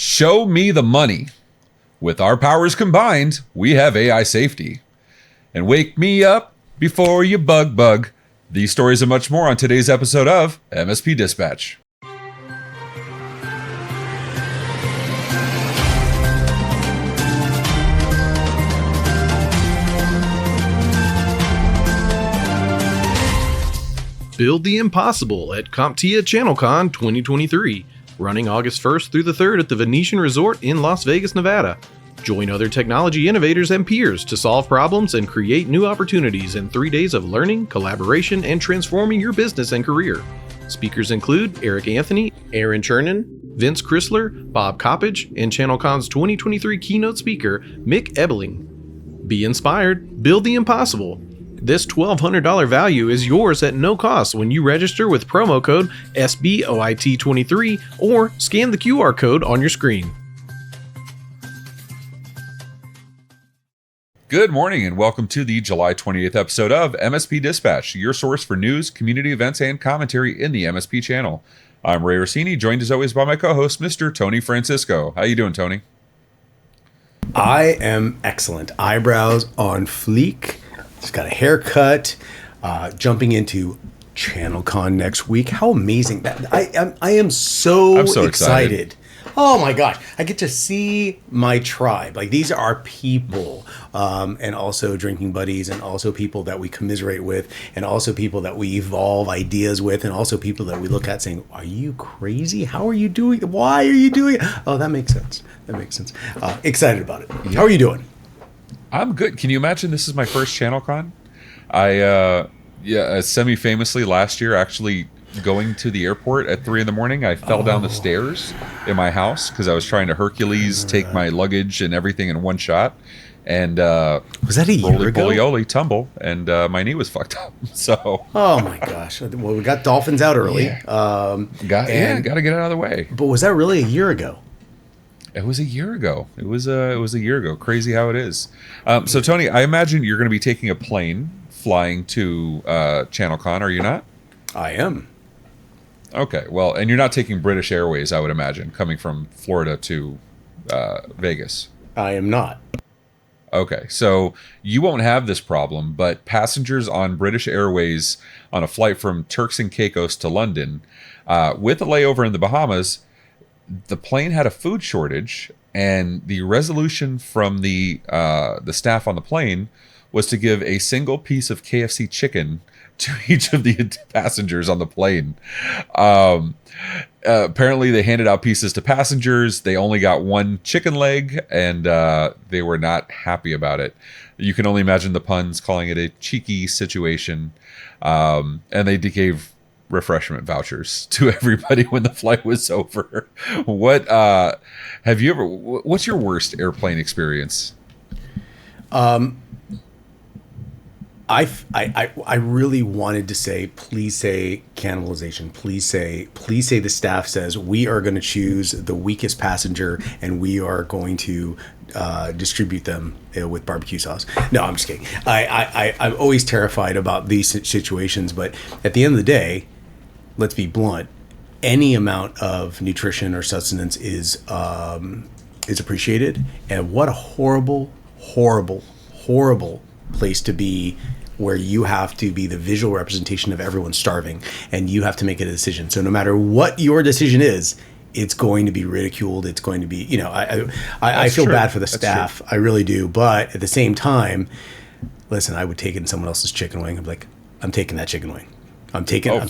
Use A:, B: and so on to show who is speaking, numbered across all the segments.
A: Show me the money. With our powers combined, we have AI safety. And wake me up before you bug. These stories and much more on today's episode of MSP Dispatch.
B: Build the Impossible at CompTIA ChannelCon 2023, running August 1st through the 3rd at the Venetian Resort in Las Vegas, Nevada. Join other technology innovators and peers to solve problems and create new opportunities in 3 days of learning, collaboration, and transforming your business and career. Speakers include Eric Anthony, Aaron Chernin, Vince Chrysler, Bob Coppage, and ChannelCon's 2023 keynote speaker, Mick Ebeling. Be inspired, build the impossible. This $1,200 value is yours at no cost when you register with promo code SBOIT23 or scan the QR code on your screen.
A: Good morning and welcome to the July 28th episode of MSP Dispatch, your source for news, community events, and commentary in the MSP channel. I'm Ray Orsini, joined as always by my co-host, Mr. Tony Francisco. How you doing, Tony?
C: I am excellent. Eyebrows on fleek. Just got a haircut. Jumping into ChannelCon next week. How amazing that! I am so excited. Oh my gosh, I get to see my tribe. Like, these are people, and also drinking buddies, and also people that we commiserate with, and also people that we evolve ideas with, and also people that we look at saying, are you crazy? How are you doing it? Why are you doing it? Oh, that makes sense. Excited about it. How are you doing?
A: I'm good. Can you imagine this is my first ChannelCon? I semi-famously last year, actually going to the airport at 3 a.m, I fell down the stairs in my house because I was trying to Hercules take my luggage and everything in one shot. And
C: was that a year ago?
A: Roly-poly tumble, and my knee was fucked up. So.
C: Oh my gosh! Well, we got Dolphins out early.
A: Yeah. Got to get it out of the way.
C: But was that really a year ago?
A: It was a year ago. It was a year ago. Crazy how it is. So Tony, I imagine you're going to be taking a plane flying to ChannelCon, are you not?
C: I am.
A: Okay, well, and you're not taking British Airways, I would imagine, coming from Florida to Vegas.
C: I am not.
A: Okay, so you won't have this problem, but passengers on British Airways on a flight from Turks and Caicos to London, with a layover in the Bahamas, the plane had a food shortage, and the resolution from the staff on the plane was to give a single piece of KFC chicken to each of the passengers on the plane. Apparently, they handed out pieces to passengers. They only got one chicken leg, and they were not happy about it. You can only imagine the puns, calling it a cheeky situation. And they gave refreshment vouchers to everybody when the flight was over. What's your worst airplane experience?
C: I really wanted to say, please say cannibalization. Please say the staff says we are going to choose the weakest passenger and we are going to distribute them with barbecue sauce. No, I'm just kidding. I'm always terrified about these situations, but at the end of the day, let's be blunt. Any amount of nutrition or sustenance is appreciated, and what a horrible place to be, where you have to be the visual representation of everyone starving and you have to make a decision. So no matter what your decision is, it's going to be ridiculed. It's going to be, I feel bad for the staff. I really do. But at the same time, listen, I would take it in someone else's chicken wing. I'm like, I'm taking that chicken wing. I'm taking
A: it.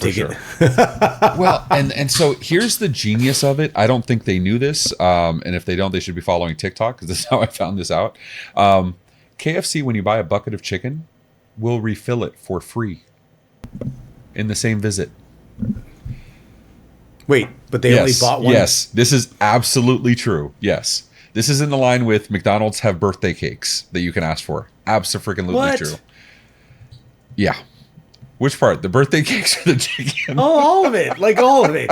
A: Well, and so here's the genius of it. I don't think they knew this. And if they don't, they should be following TikTok, because this is how I found this out. KFC, when you buy a bucket of chicken, will refill it for free in the same visit.
C: Wait, but they only bought one?
A: Yes, this is absolutely true. Yes. This is in the line with McDonald's have birthday cakes that you can ask for. Absolutely true. Yeah. Which part? The birthday cakes or the chicken?
C: Oh, all of it. Like, all of it.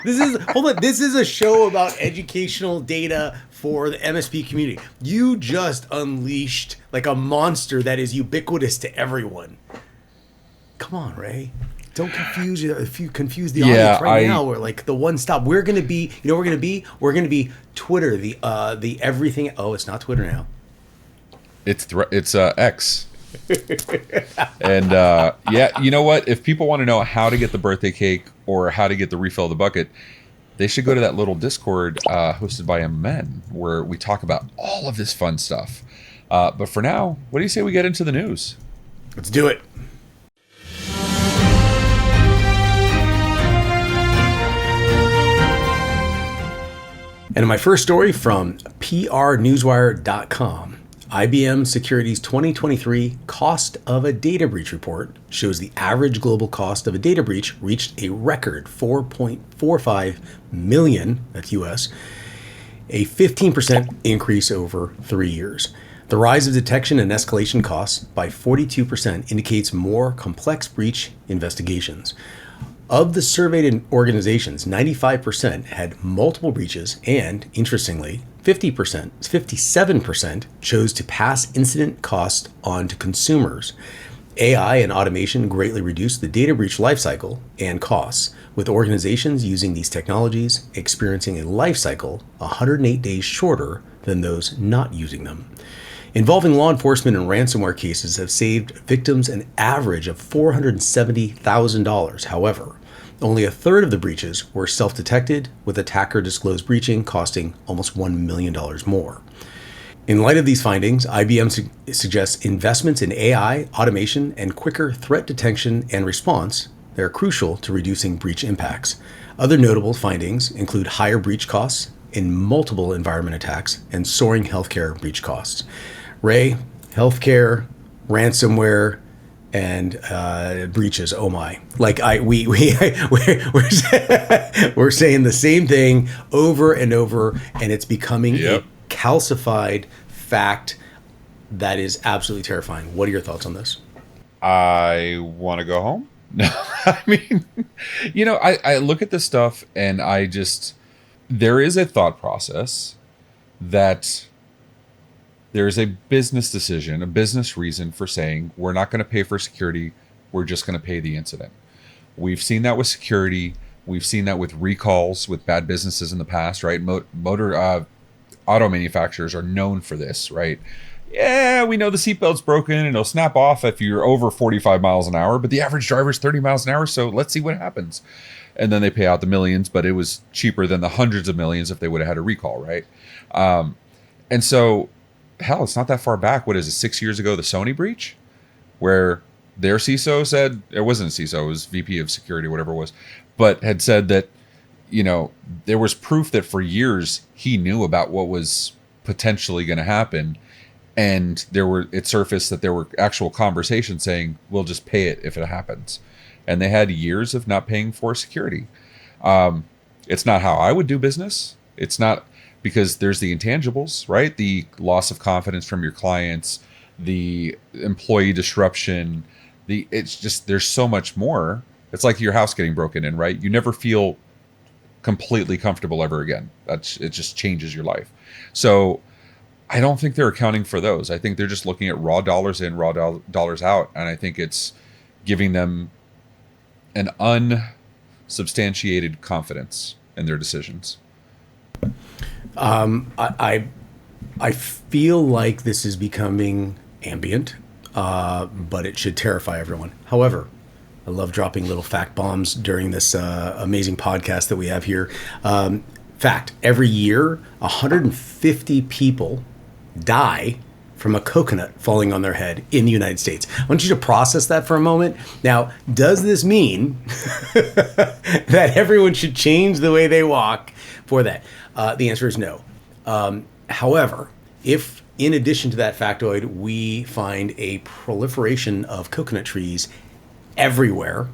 C: This is a show about educational data for the MSP community. You just unleashed like a monster that is ubiquitous to everyone. Come on, Ray. Don't confuse if you confuse the
A: Yeah,
C: audience right now. We're like the one stop. We're gonna be. You know, what we're gonna be Twitter. The everything. Oh, it's not Twitter now.
A: It's X. And yeah, you know what? If people want to know how to get the birthday cake or how to get the refill of the bucket, they should go to that little Discord hosted by a men where we talk about all of this fun stuff. But for now, what do you say we get into the news?
C: Let's do it. And in my first story from prnewswire.com, IBM Security's 2023 Cost of a Data Breach report shows the average global cost of a data breach reached a record $4.45 million, that's US, a 15% increase over 3 years. The rise of detection and escalation costs by 42% indicates more complex breach investigations. Of the surveyed organizations, 95% had multiple breaches, and interestingly, 57% chose to pass incident cost on to consumers. AI and automation greatly reduce the data breach lifecycle and costs, with organizations using these technologies experiencing a lifecycle 108 days shorter than those not using them. Involving law enforcement and ransomware cases have saved victims an average of $470,000. However, only a third of the breaches were self-detected, with attacker disclosed breaching costing almost $1 million more. In light of these findings, IBM suggests investments in AI, automation, and quicker threat detection and response. They're crucial to reducing breach impacts. Other notable findings include higher breach costs in multiple environment attacks and soaring healthcare breach costs. Ray, healthcare, ransomware, and breaches. Oh my! Like we're saying the same thing over and over, and it's becoming a calcified fact that is absolutely terrifying. What are your thoughts on this?
A: I want to go home. No, I mean, you know, I look at this stuff and there is a thought process that there's a business decision, a business reason for saying we're not going to pay for security. We're just going to pay the incident. We've seen that with security. We've seen that with recalls with bad businesses in the past, right? Auto manufacturers are known for this, right? Yeah, we know the seatbelt's broken and it'll snap off if you're over 45 miles an hour, but the average driver's 30 miles an hour, so let's see what happens. And then they pay out the millions, but it was cheaper than the hundreds of millions if they would have had a recall, right? And so, hell, it's not that far back. What is it, 6 years ago, the Sony breach? Where their CISO said, it wasn't a CISO, it was VP of security, whatever it was, but had said that, you know, there was proof that for years he knew about what was potentially going to happen. And it surfaced that there were actual conversations saying, we'll just pay it if it happens. And they had years of not paying for security. It's not how I would do business. It's not, because there's the intangibles, right? The loss of confidence from your clients, the employee disruption, it's just, there's so much more. It's like your house getting broken in, right? You never feel completely comfortable ever again. It just changes your life. So I don't think they're accounting for those. I think they're just looking at raw dollars in, raw dollars out. And I think it's giving them an unsubstantiated confidence in their decisions.
C: I feel like this is becoming ambient, but it should terrify everyone. However, I love dropping little fact bombs during this amazing podcast that we have here. Fact, every year, 150 people die from a coconut falling on their head in the United States. I want you to process that for a moment. Now, does this mean that everyone should change the way they walk for that? The answer is no. However, if in addition to that factoid, we find a proliferation of coconut trees everywhere,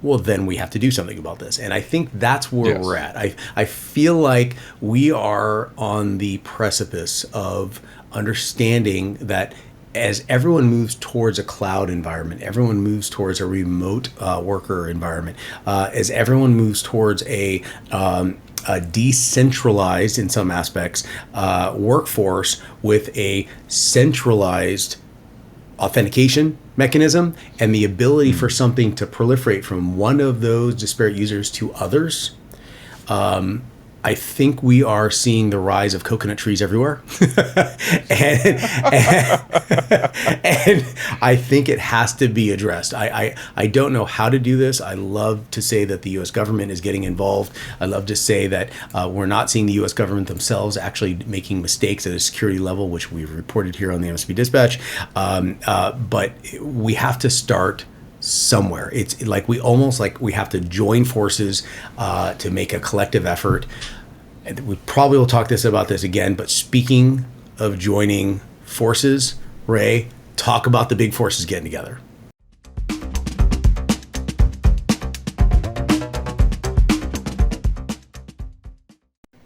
C: well, then we have to do something about this. And I think that's where we're at. I feel like we are on the precipice of understanding that as everyone moves towards a cloud environment, everyone moves towards a remote worker environment, as everyone moves towards a decentralized, in some aspects, workforce with a centralized authentication, mechanism and the ability for something to proliferate from one of those disparate users to others, I think we are seeing the rise of coconut trees everywhere. and, and I think it has to be addressed. I don't know how to do this. I love to say that the U.S. government is getting involved. I love to say that we're not seeing the U.S. government themselves actually making mistakes at a security level, which we've reported here on the MSP Dispatch. But we have to start somewhere. It's like we have to join forces to make a collective effort. And we probably will talk about this again, but speaking of joining forces, Ray, talk about the big forces getting together.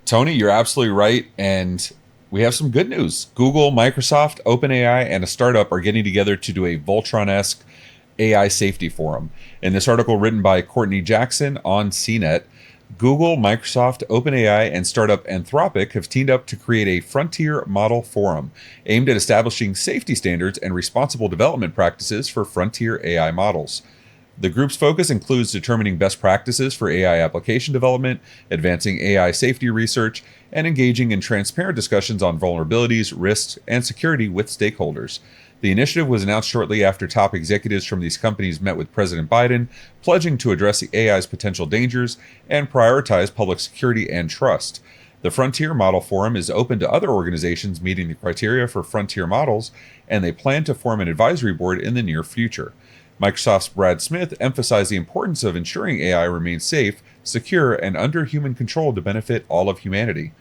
A: Tony, you're absolutely right. And we have some good news. Google, Microsoft, OpenAI, and a startup are getting together to do a Voltron-esque AI safety forum. In this article written by Courtney Jackson on CNET, Google, Microsoft, OpenAI, and startup Anthropic have teamed up to create a frontier model forum aimed at establishing safety standards and responsible development practices for frontier AI models. The group's focus includes determining best practices for AI application development, advancing AI safety research, and engaging in transparent discussions on vulnerabilities, risks, and security with stakeholders. The initiative was announced shortly after top executives from these companies met with President Biden, pledging to address the AI's potential dangers and prioritize public security and trust. The Frontier Model Forum is open to other organizations meeting the criteria for frontier models, and they plan to form an advisory board in the near future. Microsoft's Brad Smith emphasized the importance of ensuring AI remains safe, secure, and under human control to benefit all of humanity.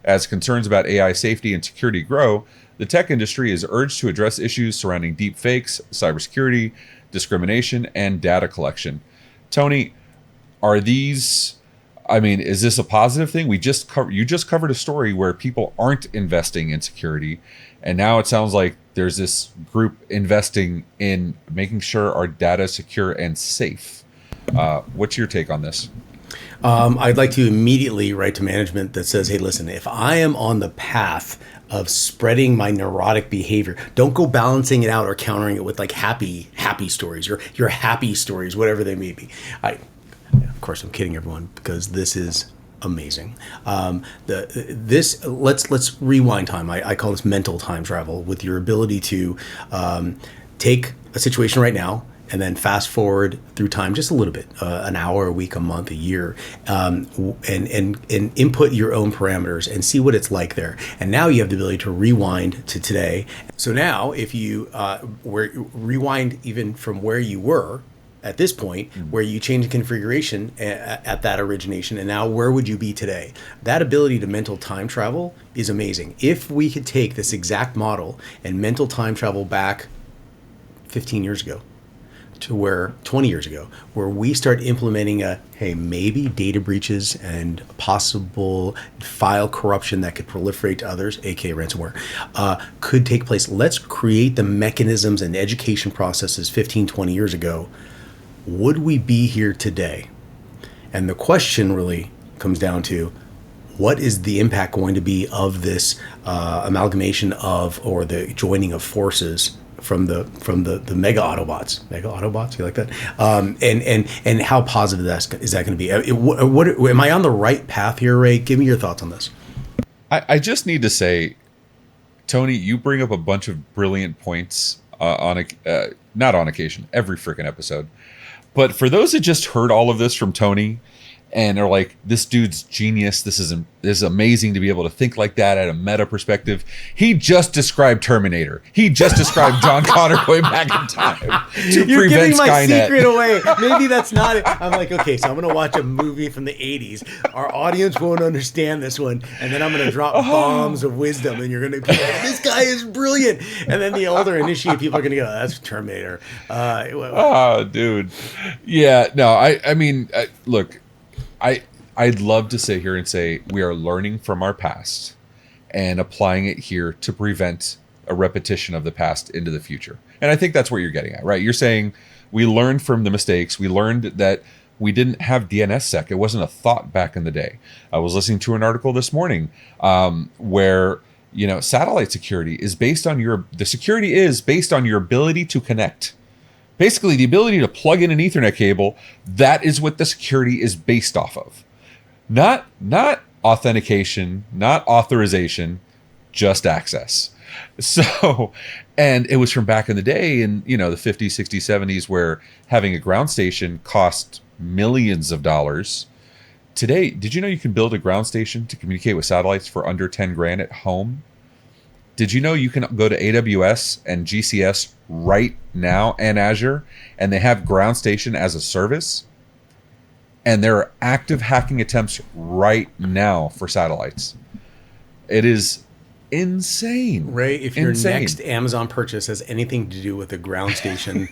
A: As concerns about AI safety and security grow, the tech industry is urged to address issues surrounding deep fakes, cybersecurity, discrimination, and data collection. Tony, is this a positive thing? You just covered a story where people aren't investing in security, and now it sounds like there's this group investing in making sure our data is secure and safe. What's your take on this?
C: I'd like to immediately write to management that says, hey, listen, if I am on the path of spreading my neurotic behavior, don't go balancing it out or countering it with like happy stories or your happy stories, whatever they may be. Of course, I'm kidding everyone because this is amazing. Let's rewind time. I call this mental time travel, with your ability to take a situation right now and then fast forward through time just a little bit, an hour, a week, a month, a year, and input your own parameters and see what it's like there. And now you have the ability to rewind to today. So now if you rewind even from where you were at this point, where you change the configuration at that origination, and now where would you be today? That ability to mental time travel is amazing. If we could take this exact model and mental time travel back 15 years ago, to where 20 years ago, where we start implementing maybe data breaches and possible file corruption that could proliferate to others, aka ransomware, could take place. Let's create the mechanisms and education processes 15, 20 years ago. Would we be here today? And the question really comes down to, what is the impact going to be of this amalgamation of, or the joining of forces from the mega Autobots, you like that? And how positive is that going to be? What am I on the right path here, Ray? Give me your thoughts on this.
A: I just need to say, Tony, you bring up a bunch of brilliant points not on occasion, every freaking episode. But for those that just heard all of this from Tony and are like, this dude's genius, this is amazing to be able to think like that at a meta perspective. He just described Terminator. He just described John Connor going back in time to
C: You're
A: prevent
C: giving my
A: Skynet.
C: secret away. Maybe that's not it. I'm like, okay, so I'm going to watch a movie from the 80s. Our audience won't understand this one. And then I'm going to drop bombs of wisdom. And you're going to be like, this guy is brilliant. And then the older initiate people are going to go, that's Terminator.
A: Dude. Yeah, no, I mean, look, I'd love to sit here and say we are learning from our past and applying it here to prevent a repetition of the past into the future. And I think that's what you're getting at, right? You're saying we learned from the mistakes. We learned that we didn't have DNSSEC. It wasn't a thought back in the day. I was listening to an article this morning where, satellite security is based on the security is based on your ability to connect. Basically, the ability to plug in an Ethernet cable, that is what the security is based off of. Not authentication, not authorization, just access. So, and it was from back in the day in, the 50s, 60s, 70s, where having a ground station cost millions of dollars. Today, did you know you can build a ground station to communicate with satellites for under 10 grand at home? Did you know you can go to AWS and GCS right now and Azure, and they have ground station as a service? And there are active hacking attempts right now for satellites. It is insane.
C: Ray, if your next Amazon purchase has anything to do with a ground station,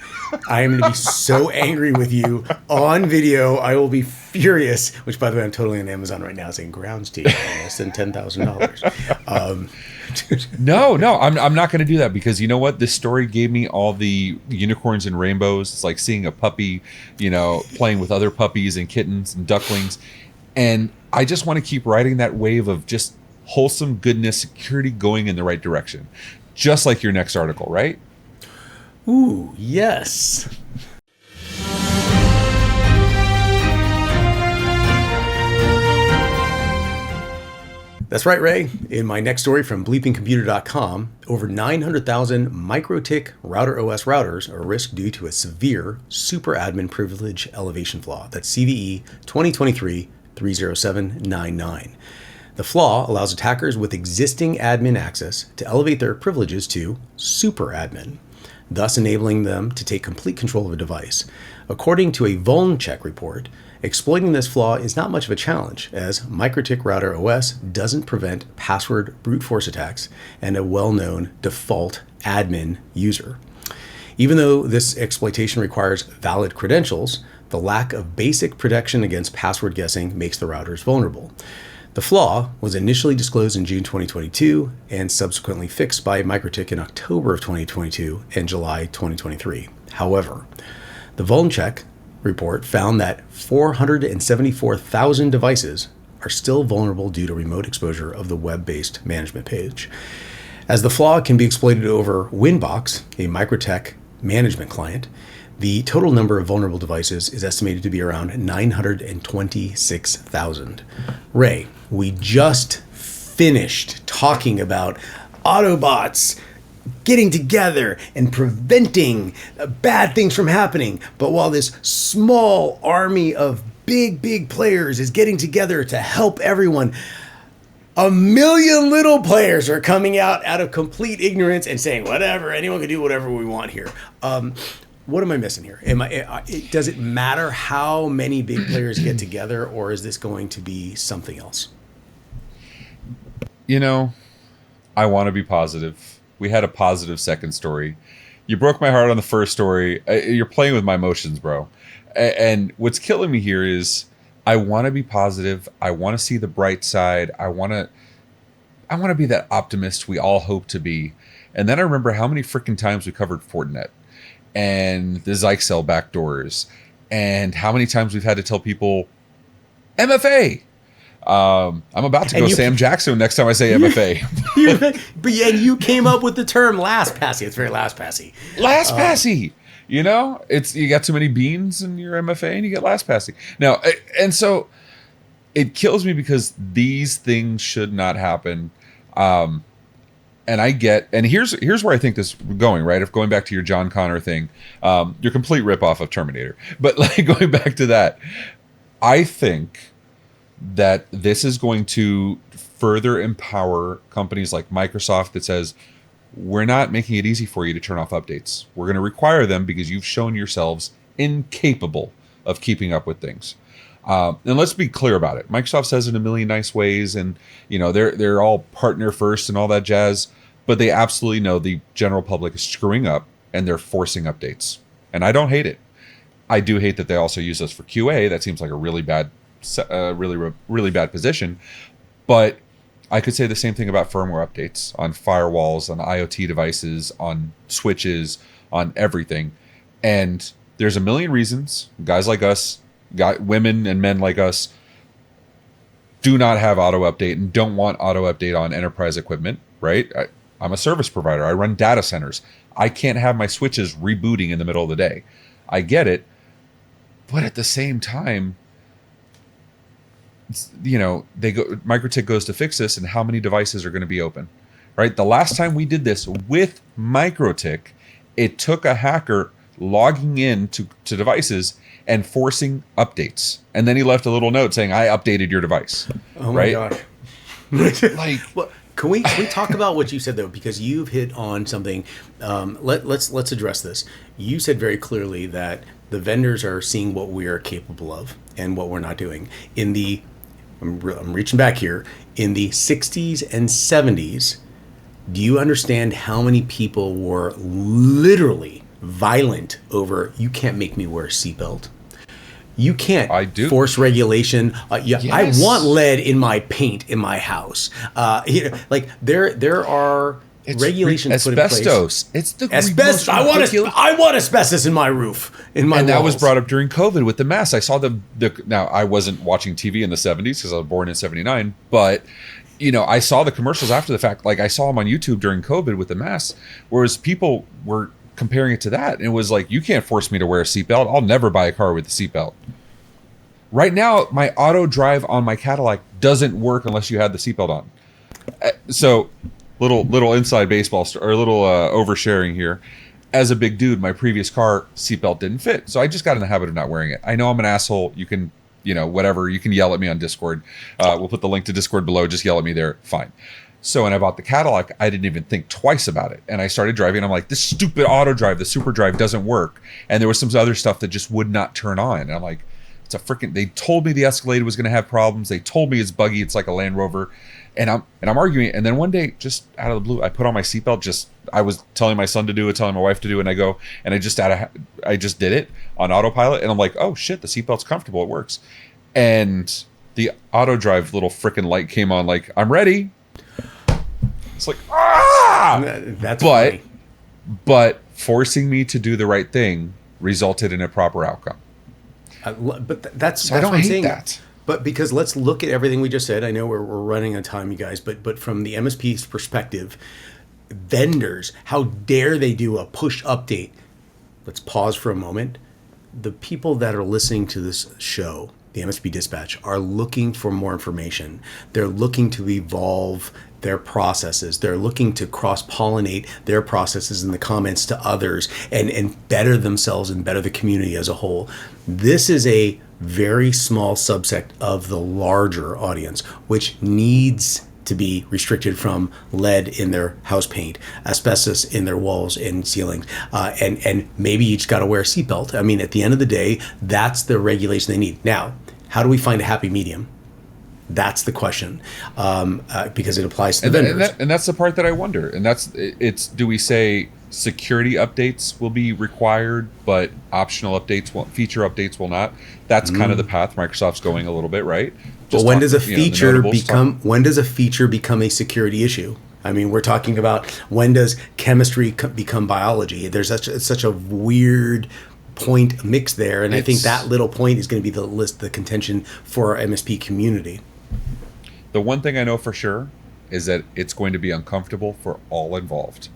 C: I am going to be so angry with you on video. I will be furious. Which, by the way, I'm totally on Amazon right now saying ground station less than $10,000.
A: No, I'm not going to do that, because you know what? This story gave me all the unicorns and rainbows. It's like seeing a puppy, playing with other puppies and kittens and ducklings. And I just want to keep riding that wave of just wholesome goodness, security going in the right direction. Just like your next article, right?
C: Ooh, yes. That's right, Ray. In my next story from bleepingcomputer.com, over 900,000 MikroTik router OS routers are at risk due to a severe super admin privilege elevation flaw. That's CVE 2023-30799. The flaw allows attackers with existing admin access to elevate their privileges to super admin, thus enabling them to take complete control of a device. According to a vuln check report, exploiting this flaw is not much of a challenge, as MikroTik router OS doesn't prevent password brute force attacks and a well-known default admin user. Even though this exploitation requires valid credentials, the lack of basic protection against password guessing makes the routers vulnerable. The flaw was initially disclosed in June 2022 and subsequently fixed by MikroTik in October of 2022 and July 2023. However, the vuln check report found that 474,000 devices are still vulnerable due to remote exposure of the web-based management page. As the flaw can be exploited over Winbox, a MikroTik management client, the total number of vulnerable devices is estimated to be around 926,000. Ray, we just finished talking about Autobots getting together and preventing bad things from happening. But while this small army of big players is getting together to help everyone, a million little players are coming out of complete ignorance and saying, whatever, anyone can do whatever we want here. What am I missing here? Does it matter how many big players get together, or is this going to be something else?
A: I want to be positive. We had a positive second story. You broke my heart on the first story. You're playing with my emotions, bro. And what's killing me here is I want to be positive. I want to see the bright side. I want to be that optimist we all hope to be. And then I remember how many freaking times we covered Fortinet and the XL backdoors, and how many times we've had to tell people MFA. I'm about to go Sam Jackson next time I say MFA.
C: But you came up with the term LastPassy. It's very LastPassy.
A: LastPassy. You got too many beans in your MFA and you get LastPassy. Now, and so it kills me because these things should not happen. And here's where I think this is going, right? If going back to your John Connor thing, your complete ripoff of Terminator. But like going back to that, I think that this is going to further empower companies like Microsoft that says, we're not making it easy for you to turn off updates. We're going to require them because you've shown yourselves incapable of keeping up with things. And let's be clear about it. Microsoft says it in a million nice ways, and they're all partner first and all that jazz, but they absolutely know the general public is screwing up and they're forcing updates. And I don't hate it. I do hate that they also use us for QA. That seems like a really bad position. But I could say the same thing about firmware updates on firewalls, on IoT devices, on switches, on everything. And there's a million reasons guys like us, women and men like us, do not have auto update and don't want auto update on enterprise equipment, right? I'm a service provider. I run data centers. I can't have my switches rebooting in the middle of the day. I get it. But at the same time, MikroTik goes to fix this, and how many devices are going to be open? Right? The last time we did this with MikroTik, it took a hacker logging in to devices and forcing updates. And then he left a little note saying, I updated your device.
C: Oh
A: my
C: gosh.
A: Like,
C: well, can we talk about what you said though? Because you've hit on something. Let's address this. You said very clearly that the vendors are seeing what we are capable of and what we're not doing. I'm reaching back here. In the 60s and 70s, do you understand how many people were literally violent over, you can't make me wear a seatbelt? You can't force regulation. Yes. I want lead in my paint in my house. Like there are regulations put in place.
A: Asbestos. It's the
C: asbestos. I want asbestos in my roof. In my
A: and
C: walls.
A: That was brought up during COVID with the masks. I saw now I wasn't watching TV in the 70s because I was born in 79, but I saw the commercials after the fact. Like I saw them on YouTube during COVID with the masks, whereas people were comparing it to that, and it was like, you can't force me to wear a seatbelt. I'll never buy a car with a seatbelt. Right now, my auto drive on my Cadillac doesn't work unless you had the seatbelt on. So, little inside baseball or a little oversharing here. As a big dude, my previous car seatbelt didn't fit, so I just got in the habit of not wearing it. I know I'm an asshole. You can, whatever. You can yell at me on Discord. We'll put the link to Discord below. Just yell at me there. Fine. So when I bought the Cadillac, I didn't even think twice about it. And I started driving, and I'm like, this stupid auto drive, the super drive doesn't work. And there was some other stuff that just would not turn on. And I'm like, they told me the Escalade was going to have problems. They told me it's buggy. It's like a Land Rover. And I'm arguing. And then one day, just out of the blue, I put on my seatbelt. I was telling my son to do it, telling my wife to do it. And I go, and I just did it on autopilot. And I'm like, oh shit, the seatbelt's comfortable. It works. And the auto drive little freaking light came on like, I'm ready. It's like,
C: that's funny.
A: But forcing me to do the right thing resulted in a proper outcome.
C: That's
A: I don't
C: what I'm
A: hate
C: saying.
A: that.
C: But because let's look at everything we just said. I know we're running out of time, you guys, but from the MSP's perspective, vendors, how dare they do a push update? Let's pause for a moment. The people that are listening to this show, the MSP Dispatch, are looking for more information. They're looking to evolve their processes. They're looking to cross-pollinate their processes in the comments to others and better themselves and better the community as a whole. This is a very small subset of the larger audience, which needs to be restricted from lead in their house paint, asbestos in their walls and ceilings, and maybe you just got to wear a seatbelt. I mean, at the end of the day, that's the regulation they need. Now, how do we find a happy medium? That's the question, because it applies to the vendors.
A: And that's the part that I wonder. And do we say security updates will be required, but optional updates feature updates will not? That's kind of the path Microsoft's going a little bit, right?
C: But when does a feature become a security issue? I mean, we're talking about, when does chemistry become biology? There's such a weird point mix there, and I think that little point is going to be the contention for our MSP community.
A: The one thing I know for sure is that it's going to be uncomfortable for all involved,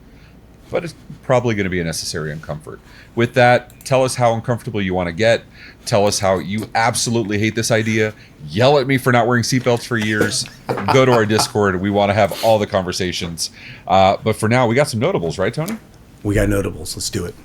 A: but it's probably going to be a necessary uncomfort. With that, tell us how uncomfortable you want to get. Tell us how you absolutely hate this idea. Yell at me for not wearing seatbelts for years. Go to our Discord. We want to have all the conversations. But for now, we got some notables, right, Tony?
C: We got notables. Let's do it.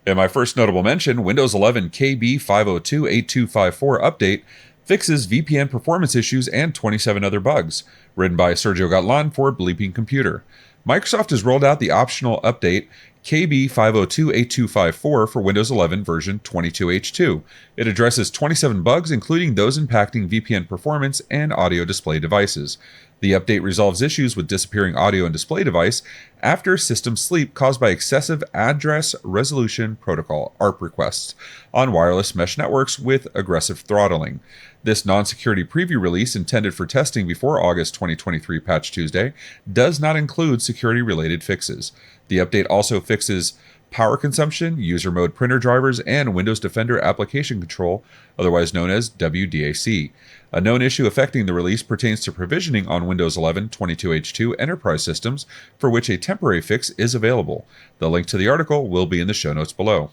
A: In my first notable mention, Windows 11 KB5028254 update fixes VPN performance issues and 27 other bugs. Written by Sergio Gatlan for Bleeping Computer. Microsoft has rolled out the optional update KB5028254 for Windows 11 version 22H2. It addresses 27 bugs, including those impacting VPN performance and audio display devices. The update resolves issues with disappearing audio and display device after system sleep caused by excessive address resolution protocol ARP requests on wireless mesh networks with aggressive throttling. This non-security preview release, intended for testing before August 2023 Patch Tuesday, does not include security-related fixes. The update also fixes power consumption, user mode printer drivers, and Windows Defender application control, otherwise known as WDAC. A known issue affecting the release pertains to provisioning on Windows 11 22H2 enterprise systems, for which a temporary fix is available. The link to the article will be in the show notes below.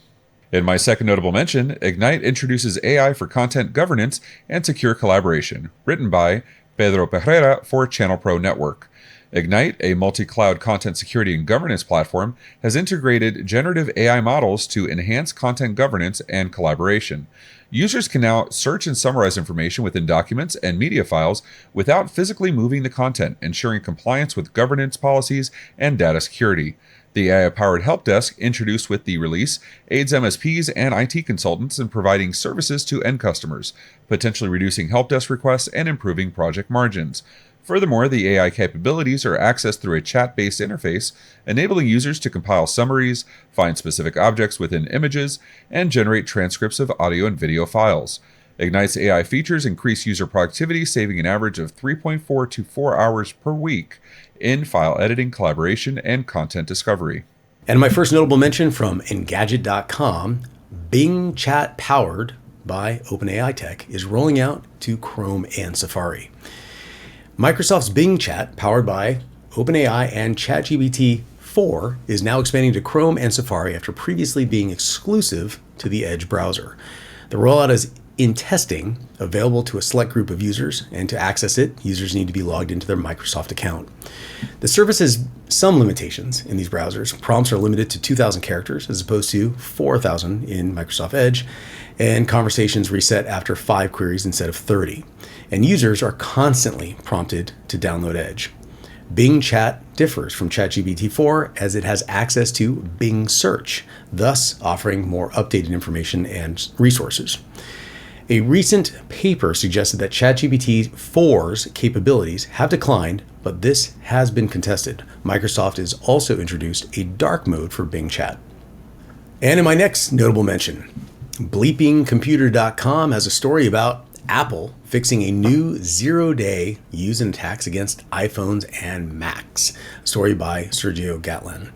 A: In my second notable mention, Egnyte introduces AI for content governance and secure collaboration, written by Pedro Pereira for Channel Pro Network. Egnyte, a multi-cloud content security and governance platform, has integrated generative AI models to enhance content governance and collaboration. Users can now search and summarize information within documents and media files without physically moving the content, ensuring compliance with governance policies and data security. The AI-powered help desk, introduced with the release, aids MSPs and IT consultants in providing services to end customers, potentially reducing help desk requests and improving project margins. Furthermore, the AI capabilities are accessed through a chat-based interface, enabling users to compile summaries, find specific objects within images, and generate transcripts of audio and video files. Egnyte's AI features increase user productivity, saving an average of 3.4 to 4 hours per week in file editing, collaboration, and content discovery.
C: And my first notable mention from Engadget.com, Bing Chat powered by OpenAI Tech is rolling out to Chrome and Safari. Microsoft's Bing Chat, powered by OpenAI and ChatGPT 4, is now expanding to Chrome and Safari after previously being exclusive to the Edge browser. The rollout is in testing, available to a select group of users, and to access it, users need to be logged into their Microsoft account. The service has some limitations in these browsers. Prompts are limited to 2,000 characters as opposed to 4,000 in Microsoft Edge, and conversations reset after 5 queries instead of 30. And users are constantly prompted to download Edge. Bing Chat differs from ChatGPT 4 as it has access to Bing Search, thus offering more updated information and resources. A recent paper suggested that ChatGPT 4's capabilities have declined, but this has been contested. Microsoft has also introduced a dark mode for Bing Chat. And in my next notable mention, bleepingcomputer.com has a story about Apple fixing a new zero-day use and attacks against iPhones and Macs. A story by Sergio Gatlan.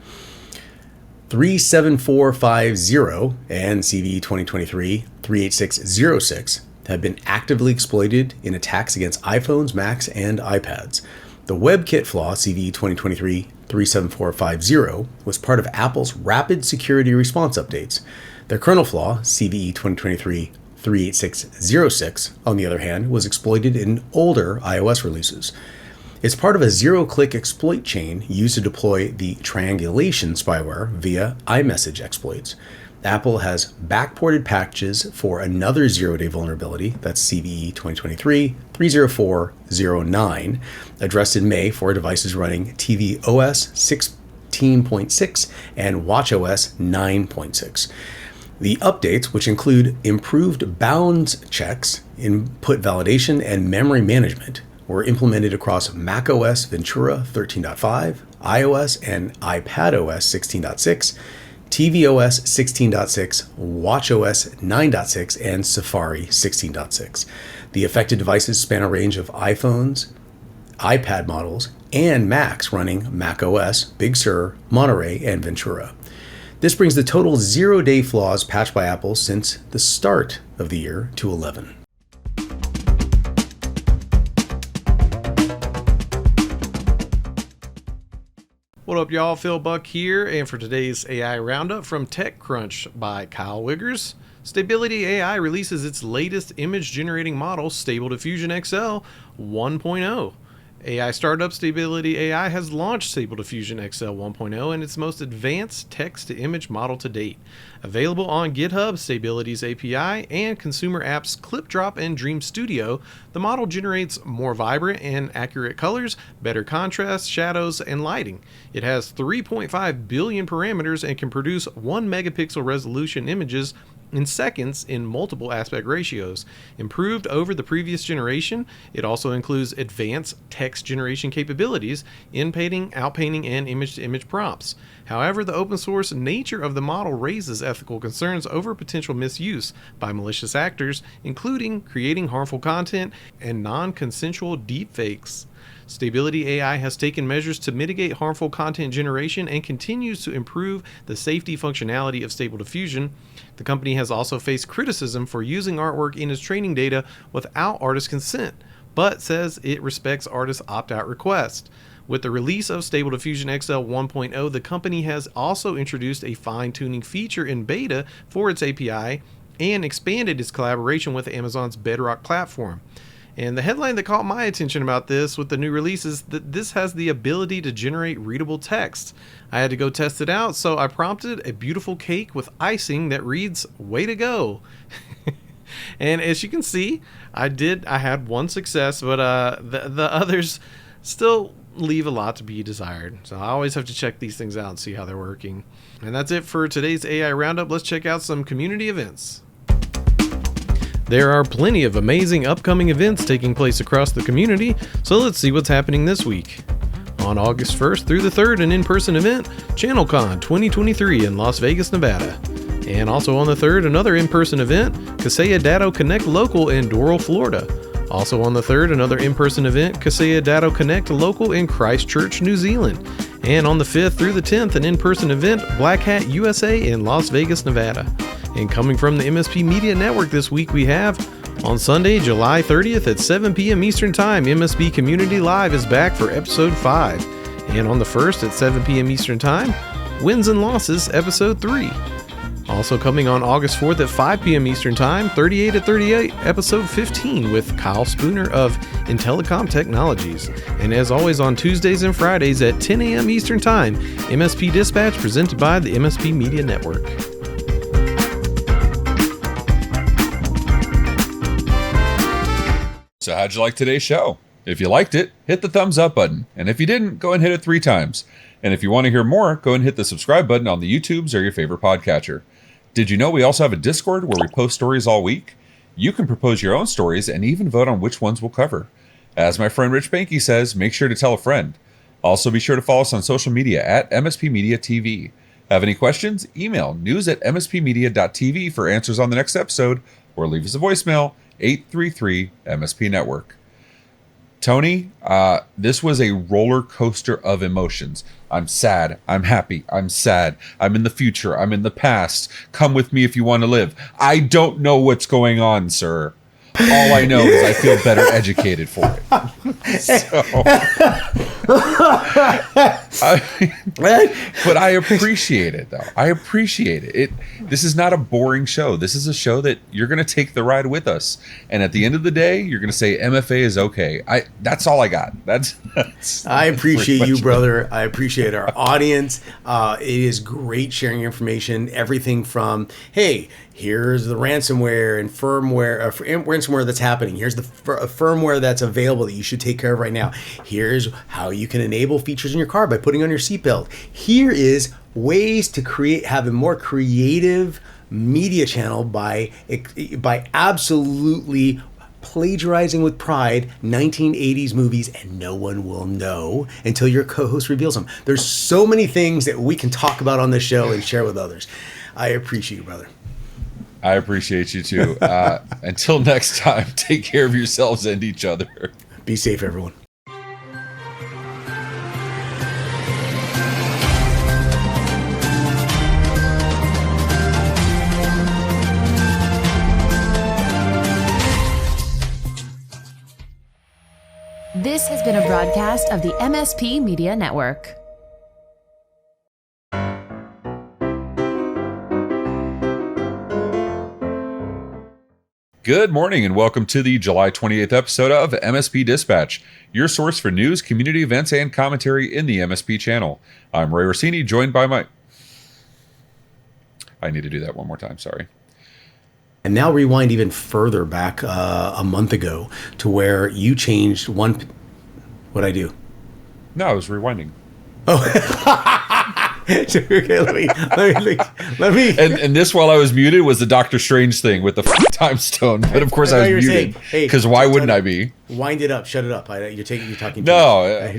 C: 37450 and CVE 2023 38606 have been actively exploited in attacks against iPhones, Macs, and iPads. The WebKit flaw CVE 2023 37450 was part of Apple's rapid security response updates. The kernel flaw CVE 2023 38606, on the other hand, was exploited in older iOS releases. It's part of a zero-click exploit chain used to deploy the triangulation spyware via iMessage exploits. Apple has backported patches for another zero-day vulnerability, that's CVE 2023 30409, addressed in May for devices running tvOS 16.6 and watchOS 9.6. The updates, which include improved bounds checks, input validation, and memory management, were implemented across macOS Ventura 13.5, iOS and iPadOS 16.6, tvOS 16.6, watchOS 9.6, and Safari 16.6. The affected devices span a range of iPhones, iPad models, and Macs running macOS, Big Sur, Monterey, and Ventura. This brings the total zero-day flaws patched by Apple since the start of the year to 11.
B: What up, y'all? Phil Buck here, and for today's AI Roundup from TechCrunch by Kyle Wiggers. Stability AI releases its latest image-generating model, Stable Diffusion XL 1.0. AI startup Stability AI has launched Stable Diffusion XL 1.0 and its most advanced text-to-image model to date. Available on GitHub, Stability's API, and consumer apps ClipDrop and Dream Studio, the model generates more vibrant and accurate colors, better contrast, shadows, and lighting. It has 3.5 billion parameters and can produce 1 megapixel resolution images in seconds in multiple aspect ratios. Improved over the previous generation, it also includes advanced text generation capabilities, in-painting, out-painting, and image-to-image prompts. However, the open source nature of the model raises ethical concerns over potential misuse by malicious actors, including creating harmful content and non-consensual deepfakes. Stability AI has taken measures to mitigate harmful content generation and continues to improve the safety functionality of Stable Diffusion. The company has also faced criticism for using artwork in its training data without artist consent, but says it respects artists' opt-out request. With the release of Stable Diffusion XL 1.0, the company has also introduced a fine-tuning feature in beta for its API and expanded its collaboration with Amazon's Bedrock platform. And the headline that caught my attention about this with the new release is that this has the ability to generate readable text. I had to go test it out, so I prompted a beautiful cake with icing that reads, "Way to go." And as you can see, I had one success, but the others still leave a lot to be desired. So I always have to check these things out and see how they're working. And that's it for today's AI Roundup. Let's check out some community events. There are plenty of amazing upcoming events taking place across the community, so let's see what's happening this week. On August 1st through the 3rd, an in-person event, ChannelCon 2023 in Las Vegas, Nevada. And also on the 3rd, another in-person event, Kaseya Datto Connect Local in Doral, Florida. Also on the 3rd, another in-person event, Kaseya Datto Connect Local in Christchurch, New Zealand. And on the 5th through the 10th, an in-person event, Black Hat USA in Las Vegas, Nevada. And coming from the MSP Media Network this week, we have on Sunday, July 30th at 7 p.m. Eastern Time, MSP Community Live is back for Episode 5. And on the 1st at 7 p.m. Eastern Time, Wins and Losses, Episode 3. Also coming on August 4th at 5 p.m. Eastern Time, 38 at 38, Episode 15 with Kyle Spooner of Intellicom Technologies. And as always on Tuesdays and Fridays at 10 a.m. Eastern Time, MSP Dispatch presented by the MSP Media Network.
A: So how'd you like today's show? If you liked it, hit the thumbs up button. And if you didn't, go and hit it 3 times. And if you want to hear more, go and hit the subscribe button on the YouTubes or your favorite podcatcher. Did you know we also have a Discord where we post stories all week? You can propose your own stories and even vote on which ones we'll cover. As my friend Rich Banky says, make sure to tell a friend. Also be sure to follow us on social media at MSP Media TV. Have any questions? Email news@mspmedia.tv for answers on the next episode, or leave us a voicemail, 833 MSP Network. Tony, this was a roller coaster of emotions. I'm sad. I'm happy. I'm sad. I'm in the future. I'm in the past. Come with me if you want to live. I don't know what's going on, sir. All I know is I feel better educated for it. But I appreciate it, though. I appreciate it. This is not a boring show. This is a show that you're going to take the ride with us. And at the end of the day, you're going to say MFA is okay. That's all I got. That's
C: I appreciate you, brother. I appreciate our audience. It is great sharing information. Everything from, hey, here's the ransomware and ransomware that's happening. Here's the firmware that's available that you should take care of right now. Here's how you can enable features in your car by putting on your seatbelt. Here is ways to have a more creative media channel by absolutely plagiarizing with pride 1980s movies, and no one will know until your co-host reveals them. There's so many things that we can talk about on this show and share with others. I appreciate you, brother.
A: I appreciate you too. Until next time, take care of yourselves and each other.
C: Be safe, everyone.
D: This has been a broadcast of the MSP Media Network.
A: Good morning and welcome to the July 28th episode of MSP Dispatch, your source for news, community events, and commentary in the MSP channel. I'm Ray Orsini, joined by my... I need to do that one more time, sorry.
C: And now rewind even further back a month ago to where you changed one... What'd I do?
A: No, I was rewinding.
C: Okay, let me.
A: And this, while I was muted, was the Doctor Strange thing with the time stone. But of course, I was muted because why wouldn't I be?
C: Wind it up, shut it up. You're talking.
A: No.